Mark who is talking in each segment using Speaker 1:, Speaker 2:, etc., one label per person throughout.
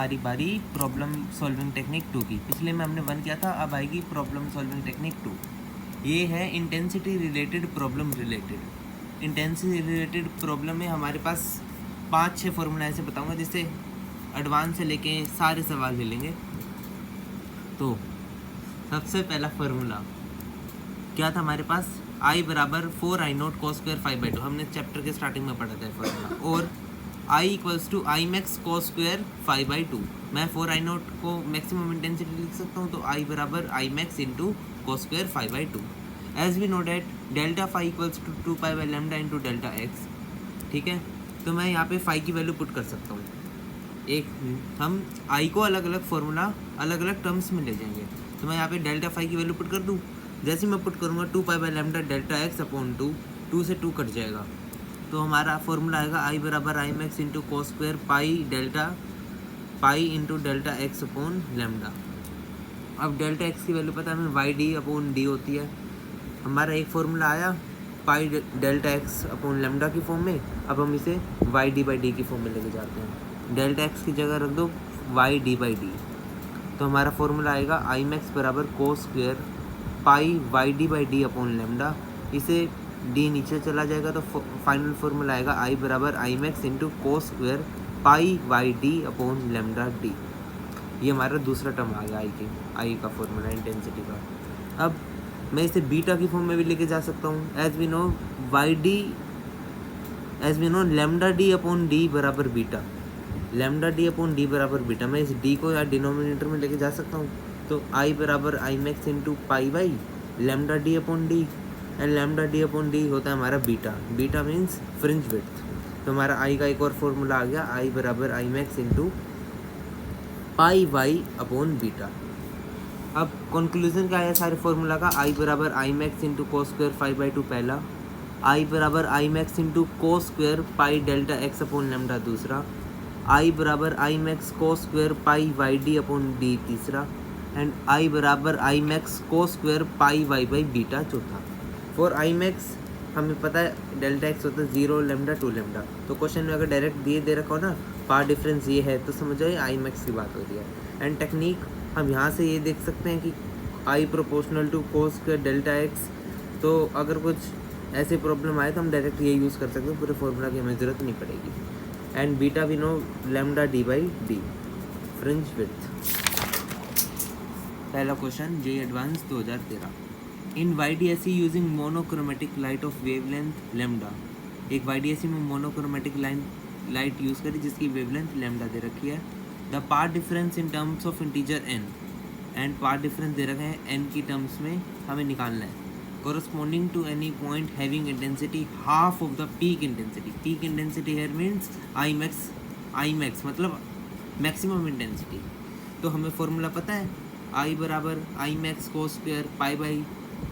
Speaker 1: बारी बारी problem solving technique 2 की। पिछले में हमने 1 किया था, अब आएगी प्रॉब्लम सॉल्विंग टेक्निक 2। ये है intensity related problem related. Intensity related problem में हमारे पास 5-6 फॉर्मूला ऐसे बताऊंगा जिससे एडवांस से लेके सारे सवाल मिलेंगे। तो सबसे पहला फार्मूला क्या था हमारे पास, I बराबर 4I0 cos स्क्वायर 5/2। हमने चैप्टर के स्टार्टिंग में पढ़ा था फार्मूला। और I equals to I max cos square 5/2। मैं 4I0 को मैक्सिमम इंटेंसिटी लिख सकता हूँ, तो I बराबर I max into cos square 5/2। As we know that delta phi equals to 2π/λ into delta x. ठीक है, तो मैं यहाँ पे फाई की वैल्यू पुट कर सकता हूँ। एक हम I को अलग अलग फार्मूला अलग अलग टर्म्स में ले जाएंगे। तो मैं यहाँ पे डेल्टा फाई की वैल्यू पुट कर दूँ। जैसे मैं पुट करूँगा 2π/λ डेल्टा एक्स अपॉन 2 से 2 कट जाएगा, तो हमारा फॉर्मूला आएगा I बराबर I max into cos square pi into delta X upon lambda. अब डेल्टा एक्स की वैल्यू पता है हमें वाई डी अपॉन डी होती है। हमारा एक फॉर्मूला आया पाई डेल्टा एक्स अपॉन लैम्डा की फॉर्म में। अब हम इसे वाई डी बाई डी की फॉर्म में लेके जाते हैं। डेल्टा एक्स की जगह रख दो वाई डी बाई डी, तो हमारा फॉर्मूला आएगा आई मैक्स बराबर cos square pi Y D by D upon lambda. इसे डी नीचे चला जाएगा तो फाइनल फॉर्मूला आएगा आई बराबर I max into cos square pi Y D upon lambda D. ये हमारा दूसरा टर्म आ गया आई का फॉर्मूला इंटेंसिटी का। अब मैं इसे बीटा की फॉर्म में भी लेके जा सकता हूँ। As we know lambda D upon D बराबर beta. Lambda D upon D बराबर बीटा, मैं इस डी को यार डिनोमिनेटर में लेके जा सकता हूँ। तो आई बराबर I max into pi by lambda D upon D, and lambda D upon D होता है हमारा beta. Beta means fringe width. तो हमारा आई का एक और फॉर्मूला आ गया, आई बराबर I max into pi Y upon beta. अब कंक्लूजन क्या है सारे फॉर्मूला का, आई बराबर I max into cos square 5/2 पहला, आई बराबर I max into cos square pi delta X upon lambda दूसरा, आई बराबर I max cos square pi Y D upon D तीसरा, एंड आई बराबर I max cos square pi Y by beta चौथा। For I max हमें पता है delta x होता है 0 लैम्डा 2 लैम्डा। तो क्वेश्चन में अगर डायरेक्ट दे रखा हो ना पार डिफरेंस ये है, तो समझ जाइए आई मैक्स की बात हो रही है। एंड टेक्निक हम यहाँ से ये देख सकते हैं कि I proportional to cos square delta X. तो अगर कुछ ऐसे प्रॉब्लम आए तो हम डायरेक्ट ये यूज़ कर सकते हैं, पूरे फॉर्मूला की हमें ज़रूरत नहीं पड़ेगी। And beta we know lambda D by D fringe width. पहला question J advance 2013। In YDSE using monochromatic light of wavelength lambda. एक YDSE में मोनोक्रोमेटिक लाइट यूज़ करी जिसकी वेवलेंथ लैम्डा दे रखी है। The path difference in terms of integer n, and path difference दे रखे हैं n की टर्म्स में हमें निकालना है। corresponding to any point having intensity half of the peak intensity। peak intensity here means I max मतलब maximum intensity। तो हमें फॉर्मूला पता है I बराबर I max cos square pi by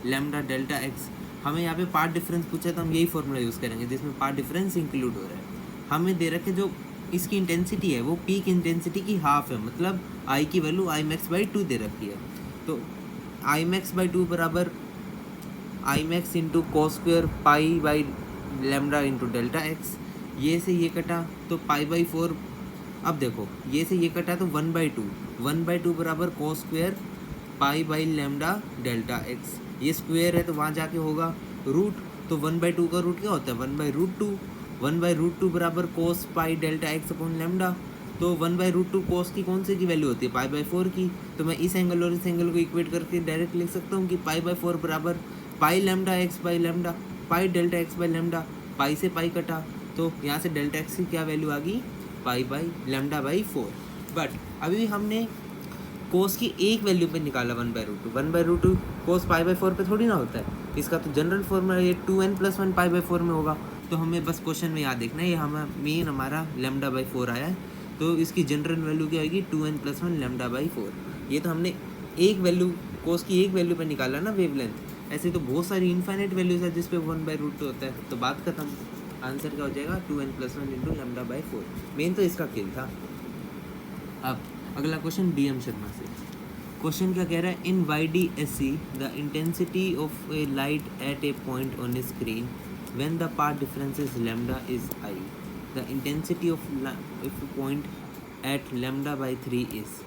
Speaker 1: lambda delta x. हमें यहाँ पे पार्ट डिफरेंस पूछा तो हम यही फॉर्मूला यूज़ करेंगे जिसमें पार्ट डिफरेंस इंक्लूड हो रहा है। हमें दे रखे जो इसकी इंटेंसिटी है वो पीक इंटेंसिटी की हाफ है, मतलब आई की वैल्यू आई मैक्स बाई 2 दे रखी है। तो आई मैक्स बाई 2 बराबर I max into cos square pi by lambda into delta x. ये से ये कटा तो पाई बाई 4। अब देखो ये से ये कटा तो 1/2 बराबर cos square pi by lambda delta x. ये स्क्वायर है तो वहाँ जाके होगा रूट, तो 1/2 का रूट क्या होता है 1/√2। 1/√2 बराबर cos पाई डेल्टा एक्स अपॉन लैम्डा। तो 1/√2 cos की कौन से की वैल्यू होती है पाई बाई 4 की। तो मैं इस एंगल और इस एंगल को इक्वेट करके डायरेक्ट लिख सकता हूँ कि पाई बाई 4 बराबर pi lambda x by lambda pi delta x by lambda. Pi से पाई कटा तो यहाँ से डेल्टा एक्स की क्या वैल्यू आ गई pi by lambda by 4। But अभी हमने कोस की एक वैल्यू पे निकाला 1/√2 कोस पाई बाई 4 पे थोड़ी ना होता है। इसका तो जनरल फॉर्मूला ये 2n+1 पाई बाई 4 में होगा। तो हमें बस क्वेश्चन में याद देखना है, ये मेन हमारा लैम्डा बाई 4 आया है, तो इसकी जनरल वैल्यू क्या आएगी 2n+1 लैम्डा बाई 4। ये तो हमने एक वैल्यू कोस की एक वैल्यू पे निकाला ना वेवलेंथ। ऐसे तो बहुत सारी इनफाइनाइट वैल्यूज है जिस पे 1/√2 होता है, तो बात खत्म। आंसर क्या हो जाएगा 2n+1 into lambda by 4। Main तो इसका खेल था। अब अगला क्वेश्चन DM शर्मा से। क्वेश्चन क्या कह रहा है, in YDSE the intensity of a light at a point on a screen when the path difference is lambda is I। The intensity of if point at lambda by 3 is.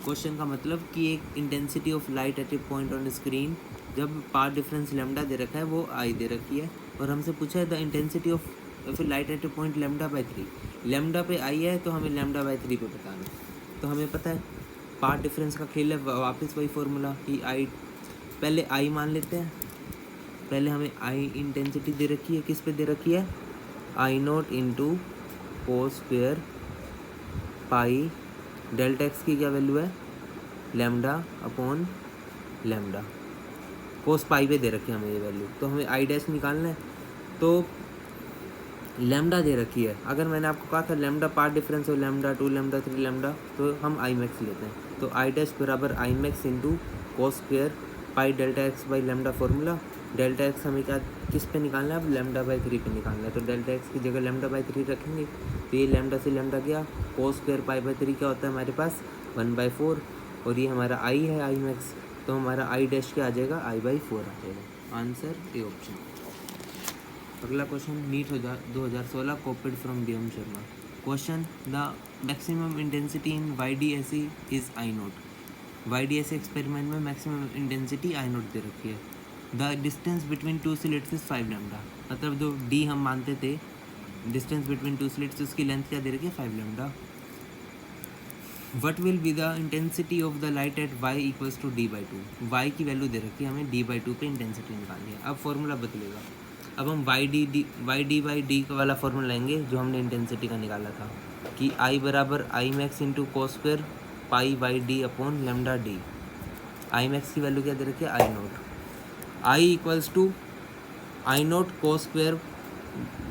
Speaker 1: Question का मतलब कि एक intensity of light at a point on screen, जब path difference lambda दे रखा है वो आई दे रखी है, और हमसे पूछा है the intensity of light at a point lambda by 3। Lambda पे आई है तो हमें लेमडा बाई 3 पे बताना है। तो हमें पता है पाथ डिफरेंस का खेल है, वापस वही फॉर्मूला कि आई, पहले आई मान लेते हैं। पहले हमें आई इंटेंसिटी दे रखी है, किस पे दे रखी है, I naught into cos square pi, delta x की क्या वैल्यू है, lambda upon lambda, cos pi पे दे रखी है हमें ये वैल्यू। तो हमें आई डैश निकालना है, तो लेमडा दे रखी है। अगर मैंने आपको कहा था लेमडा पार्ट डिफरेंस हो लेमडा 2 लेमडा 3 लेमडा, तो हम आई मैक्स लेते हैं। तो आई डैश बराबर I max into cos square pi delta x by lambda formula. Delta x हमें क्या किस पे निकालना है, अब लेमडा बाई 3 पे निकालना है। तो डेल्टा एक्स की जगह लेमडा बाई 3 रखेंगे, तो ये लेमडा से लेमडा गया, कोस स्क्वेयर पाई बाई 3 क्या होता है हमारे पास 1/4, और ये हमारा आई है आई मैक्स, तो हमारा आई डैश क्या आ जाएगा, आई बाई 4 आ जाएगा। Answer A option. अगला question NEET 2016 copied from D M Sharma. Question the maximum intensity in Y D S E is I naught. Y D S experiment में मैक्सिमम इंटेंसिटी आई नोट दे रखी है। The distance between two slits is 5 lambda, मतलब जो D हम मानते थे distance between two slits, उसकी लेंथ क्या दे रखी है 5 lambda. What will be the intensity of the light at Y equals to D by 2। Y की वैल्यू दे रखी है, हमें डी बाई 2 पे इंटेंसिटी निकालनी है। अब फॉर्मूला बदलेगा, अब हम वाई डी बाई डी वाला फॉर्मूला लेंगे जो हमने इंटेंसिटी का निकाला था, कि आई बराबर I max into cos square pi Y D upon lambda D. I max की वैल्यू क्या दे रखी है, I naught. I equals to I naught cos square,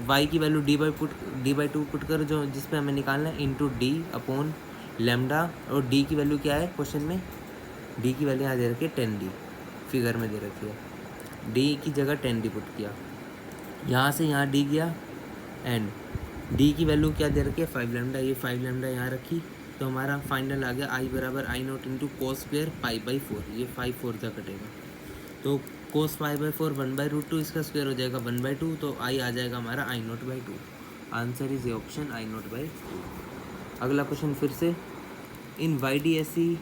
Speaker 1: Y की वैल्यू डी बाई 2 पुट कर, जो जिस पे हमें निकालना है, इंटू डी अपॉन लेमडा, और डी की वैल्यू क्या है क्वेश्चन में, डी की वैल्यू यहाँ दे रखी है 10D, फिगर में दे रखी है। डी की जगह 10D पुट किया, यहाँ से यहाँ डी गया, एंड डी की वैल्यू क्या दे रखी है 5 लेमडा, ये 5 लेमडा यहाँ रखी, तो हमारा फाइनल आ गया आई बराबर I naught into cos square pi by 4। ये 5 4 का कटेगा, तो कोस पाई बाई 4 1/√2, इसका स्क्वायर हो जाएगा 1/2, तो आई आ जाएगा हमारा I naught by 2। Answer is A option I naught by 2। अगला क्वेश्चन फिर से, in Y D S E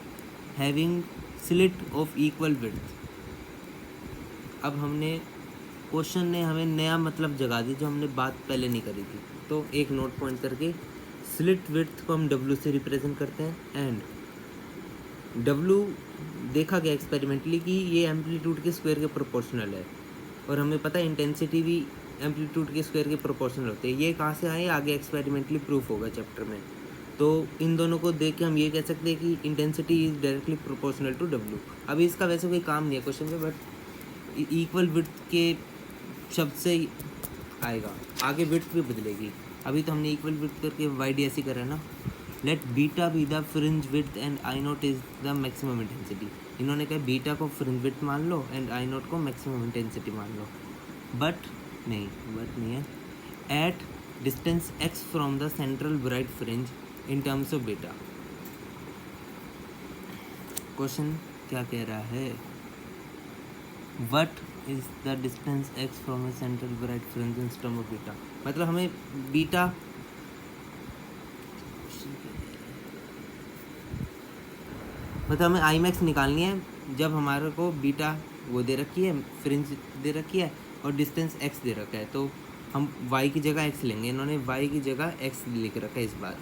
Speaker 1: having slit of equal width. अब हमने क्वेश्चन ने हमें नया मतलब जगा दी जो हमने बात पहले नहीं करी थी, तो एक नोट पॉइंट करके स्लिट विड्थ को हम W से रिप्रेजेंट करते हैं, एंड W देखा गया एक्सपेरिमेंटली कि ये एम्पलीट्यूड के स्क्वायर के प्रोपोर्शनल है, और हमें पता है इंटेंसिटी भी एम्पलीट्यूड के स्क्वायर के प्रोपोर्शनल होते हैं। ये कहाँ से आए, आगे एक्सपेरिमेंटली प्रूफ होगा चैप्टर में। तो इन दोनों को देख के हम ये कह सकते हैं कि intensity is directly proportional to W। अभी इसका वैसे कोई काम नहीं है क्वेश्चन में, बट इक्वल विड्थ के शब्द से आएगा, आगे विड्थ भी बदलेगी। अभी तो हमने इक्वल विड्थ करके वाई डी ऐसी करा ना। Let beta be the fringe width and I naught is the maximum intensity. इन्होंने कहा बीटा को फ्रिंज विड्थ मान लो एंड आई नोट को मैक्सिमम इंटेंसिटी मान लो, बट नहीं है। At distance x from the central bright fringe in terms of beta. Question क्या कह रहा है, what is the distance x from the central bright fringe in terms of beta. मतलब हमें बीटा हमें आई मैक्स निकालनी है जब हमारे को बीटा वो दे रखी है, फ्रिंज दे रखी है, और डिस्टेंस x दे रखा है। तो हम y की जगह x लेंगे, इन्होंने y की जगह x लिख रखा है इस बार,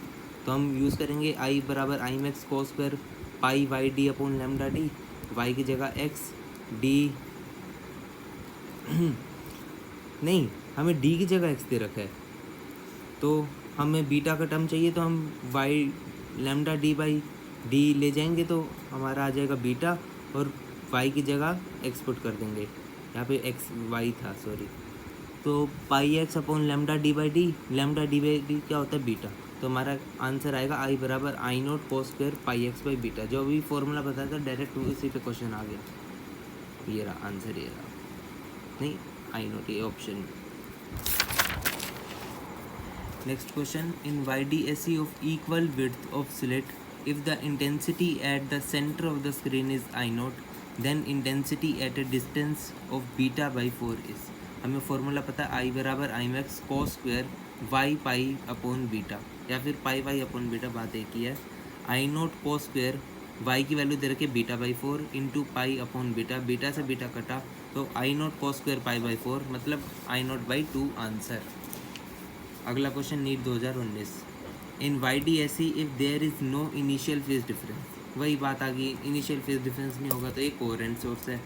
Speaker 1: तो हम यूज़ करेंगे i बराबर I max cos square pi Y D upon lambda D. y की जगह x d नहीं, हमें d की जगह x दे रखा है, तो हमें बीटा का टर्म चाहिए, तो हम y lambda D by D ले जाएंगे, तो हमारा आ जाएगा बीटा, और y की जगह x पुट कर देंगे, यहाँ पे x y था सॉरी, तो pi X upon lambda D by D क्या होता है बीटा। तो हमारा आंसर आएगा आई बराबर I naught cos square pi X by beta. जो भी फॉर्मूला बताया था डायरेक्ट उसी पे क्वेश्चन आ गया, ये रहा आंसर, ये रहा, नहीं आई नोट, ये option. Next question, in Y D S E of equal width of slit if the intensity at the center of the screen is I naught, then intensity at a distance of beta by 4 is। हमें फॉर्मूला पता है I बराबर I max cos square Y pi upon beta. या फिर पाई Y upon beta, बात एक ही है। I naught cos square Y की वैल्यू दे रखी है beta by 4 into pi upon beta, beta से बीटा कटा तो I naught cos square pi by 4 मतलब आई नोट बाई 2 आंसर। अगला question NEET 2019, in Y D S C if there is no initial phase difference, वही बात आ गई, initial phase difference नहीं होगा तो ये कोहेरेंट सोर्स है।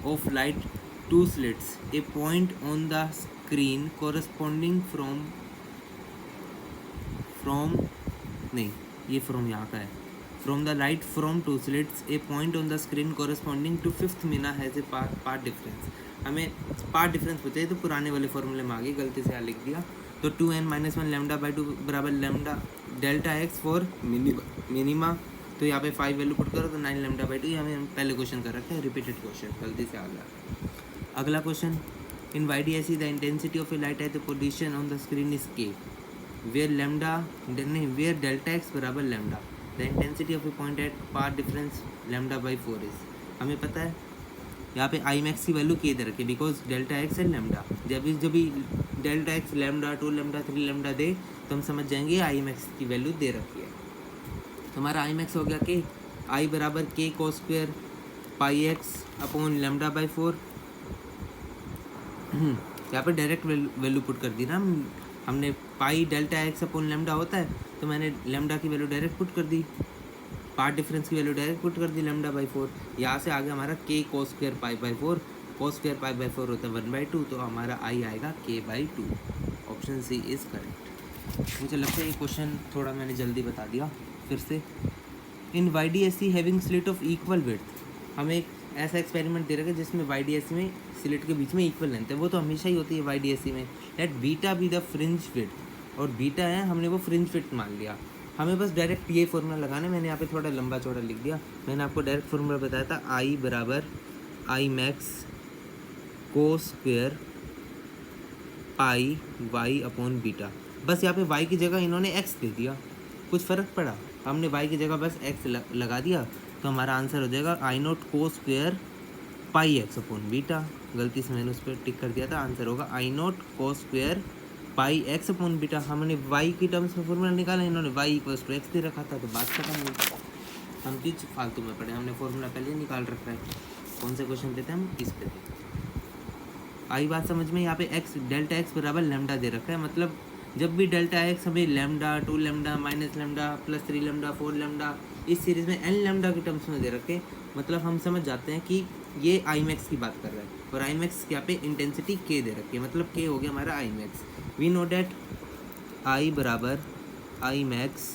Speaker 1: Of light two slits a point on the screen corresponding from नहीं, ये फ्रॉम यहाँ का है, from the light from two slits a point on the screen corresponding to fifth minima has a path difference. हमें path difference पूछा है तो पुराने वाले फॉर्मूले में आ गई, गलती से यहाँ लिख दिया। तो 2n-1 लैम्डा बाई 2 बराबर lambda delta x for minima, तो यहाँ पे 5 वैल्यू पुट करो तो 9 लैम्डा बाई 2, ये हमें पहले क्वेश्चन कर रखे हैं, रिपीटेड क्वेश्चन, गलती से आ गया। अगला question, in Y D S C the intensity of a light at the position on the screen is K, where delta X बराबर lambda, the intensity of a point at path difference lambda by 4 is. हमें पता है यहाँ पे आई max की value के दे रखी है because delta X and lambda, जब भी delta X lambda 2 lambda 3 lambda दे तो हम समझ जाएंगे आई मैक्स की वैल्यू दे रखी है। तो हमारा आई मैक्स हो गया के आई बराबर के cos square pi X upon lambda by 4। यहाँ पे डायरेक्ट वैल्यू पुट कर दी ना हमने, पाई डेल्टा एक्स अपॉन लैम्डा होता है तो मैंने लैम्डा की वैल्यू डायरेक्ट पुट कर दी, पार्ट डिफरेंस की वैल्यू डायरेक्ट पुट कर दी लैम्डा बाई 4। यहाँ से आगे हमारा K cos square pi by 4, cos square pi by 4 होता है 1/2, तो हमारा आई आएगा K by 2। Option C is correct. मुझे लगता है ये क्वेश्चन थोड़ा मैंने जल्दी बता दिया फिर से। In Y D S C having slit of equal width, हमें एक ऐसा एक्सपेरिमेंट दे रखा है जिसमें वाई डी एस सी में स्लिट के बीच में इक्वल लेंथ है, वो तो हमेशा ही होती है वाई डी एस सी में। Let beta be the fringe width, और बीटा है हमने वो फ्रिंज विड्थ मान लिया, हमें बस डायरेक्ट ये फॉर्मूला लगाना है। मैंने यहाँ पे थोड़ा लंबा चौड़ा लिख दिया, मैंने आपको डायरेक्ट फॉर्मूला बताया था आई बराबर I max cos square pi Y upon beta. बस यहाँ पे वाई की जगह इन्होंने एक्स दे दिया, कुछ फ़र्क पड़ा, हमने वाई की जगह बस एक्स लगा दिया तो हमारा आंसर हो जाएगा I naught cos square pi X upon beta. गलती से मैंने उस पर टिक कर दिया था, आंसर होगा I naught cos square pi X upon beta. हमने वाई की टर्म्स में फॉर्मूला निकाला, इन्होंने वाई इक्वल्स टू एक्स दे रखा था तो बात खत्म हुई। हम किस फालतू में पढ़े, हमने फॉर्मूला पहले निकाल रखा है। कौन से क्वेश्चन पे थे हम, इस पे थे। आई बात समझ में, यहाँ पे एक्स डेल्टा एक्स बराबर लैम्डा दे रखा है, मतलब जब भी डेल्टा एक्स हमें lambda 2 lambda minus lambda plus 3 lambda 4 lambda इस सीरीज़ में एन लैम्डा के टर्म्स में दे रखे, मतलब हम समझ जाते हैं कि ये आई मैक्स की बात कर रहा है। और आई मैक्स यहाँ पे इंटेंसिटी के दे रखी है, मतलब के हो गया हमारा I max. We know that I बराबर I max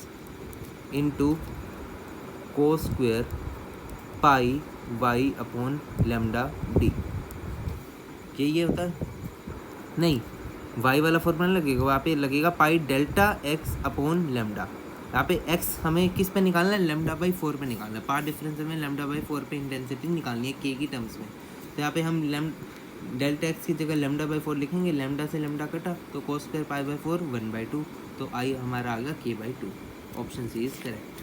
Speaker 1: into cos square pi Y upon lambda D. क्या ये होता है? नहीं, वाई वाला फॉर्मूला लगेगा, वहाँ पे लगेगा पाई डेल्टा एक्स अपॉन लैम्डा। यहाँ पे एक्स हमें किस पे निकालना है, लैम्डा बाई 4 पे निकालना है। पार्ट डिफरेंस में लैम्डा बाई 4 पे इंटेंसिटी निकालनी है के की टर्म्स में। तो यहाँ पे हम डेल्टा एक्स की जगह लैम्डा बाई 4 लिखेंगे, लैम्डा से लैम्डा कटा तो कोस स्क्वायर पाई बाई 4 1/2, तो आई हमारा आ गया K by 2। Option C is correct.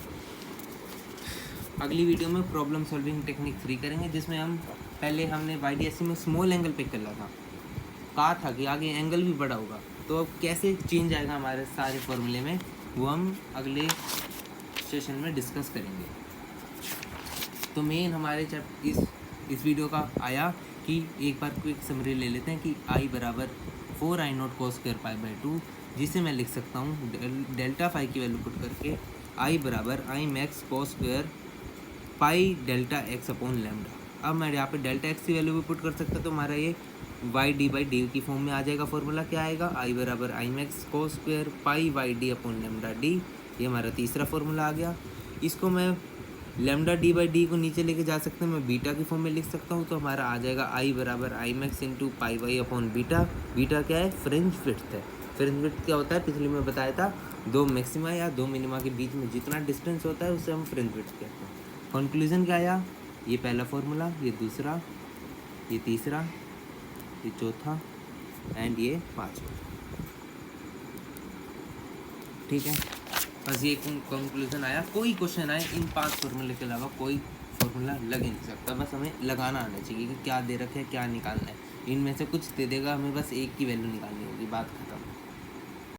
Speaker 1: अगली वीडियो में प्रॉब्लम सॉल्विंग टेक्निक 3 करेंगे, जिसमें हम पहले हमने वाई डी एस सी में स्मॉल एंगल पिक कर लिया था, कहा था कि आगे एंगल भी बड़ा होगा, तो अब कैसे चेंज आएगा हमारे सारे फॉर्मूले में वो हम अगले सेशन में डिस्कस करेंगे। तो मेन हमारे इस वीडियो का आया कि एक बार क्विक समरी ले लेते हैं कि आई बराबर 4 I naught cos square pi by 2, जिसे मैं लिख सकता हूँ डेल्टा फाई की वैल्यू पुट करके आई बराबर I max cos square pi delta X upon lambda. अब मैं यहाँ पे डेल्टा एक्स की वैल्यू भी पुट कर सकता, तो हमारा ये वाई डी बाई डी की फॉर्म में आ जाएगा। फॉर्मूला क्या आएगा, आई बराबर I max cos square pi Y D upon lambda D. ये हमारा तीसरा फॉर्मूला आ गया। इसको मैं लैम्डा डी बाई डी को नीचे लेके जा सकते हैं, मैं बीटा की फॉर्म में लिख सकता हूँ, तो हमारा आ जाएगा आई बराबर I max into pi Y upon beta. Beta क्या है, फ्रिंज विड्थ है। फ्रिंज विड्थ क्या होता है, पिछले में बताया था, दो मैक्सिमा या दो मिनिमा के बीच में जितना डिस्टेंस होता है उसे हम फ्रिंज विड्थ कहते हैं। कंक्लूजन क्या आया, ये पहला फॉर्मूला, ये दूसरा, ये तीसरा, ये चौथा एंड ये पाँचवा। ठीक है, बस ये कंक्लूजन आया। कोई क्वेश्चन आए इन 5 फॉर्मूले के अलावा कोई फॉर्मूला लग ही नहीं सकता, बस हमें लगाना आना चाहिए कि क्या दे रखे है, क्या निकालना है। इनमें से कुछ दे देगा, हमें बस एक की वैल्यू निकालनी होगी, बात